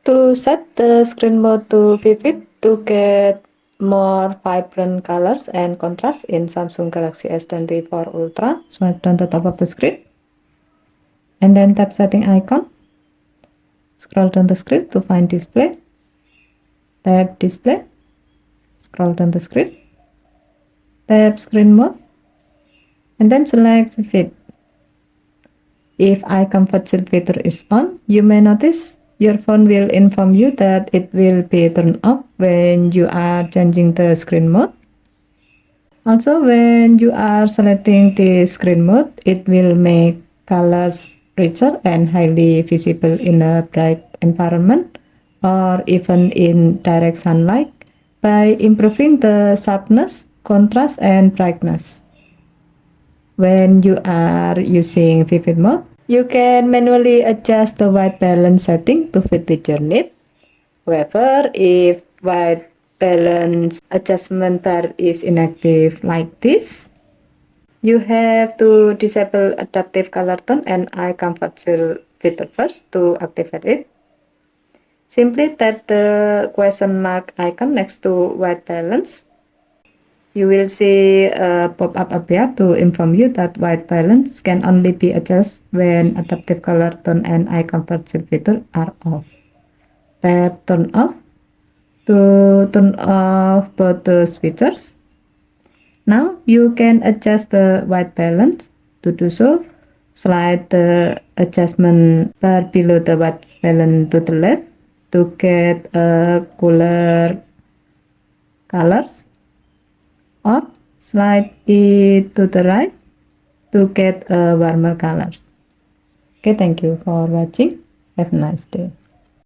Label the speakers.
Speaker 1: To set the screen mode to vivid to get more vibrant colors and contrast in Samsung Galaxy S24 Ultra, swipe down the top of the screen and then tap setting icon. Scroll down the screen to find display. Tap display. Scroll down the screen. Tap screen mode and then select vivid. If eye comfort filter is on, you may notice your phone will inform you that it will be turned off when you are changing the screen mode. Also, when you are selecting the screen mode, it will make colors richer and highly visible in a bright environment or even in direct sunlight by improving the sharpness, contrast, and brightness. When you are using vivid mode, you can manually adjust the white balance setting to fit with your need. However, if white balance adjustment bar is inactive like this, you have to disable adaptive color tone and eye comfort filter first to activate it. Simply tap the question mark icon next to white balance. You will see a pop-up appear to inform you that white balance can only be adjusted when adaptive color tone and eye comfort filter are off. Tap turn off to turn off both the switches. Now you can adjust the white balance. To do so, slide the adjustment bar below the white balance to the left to get a cooler colors, or slide it to the right to get a warmer colors. Okay, thank you for watching. Have a nice day.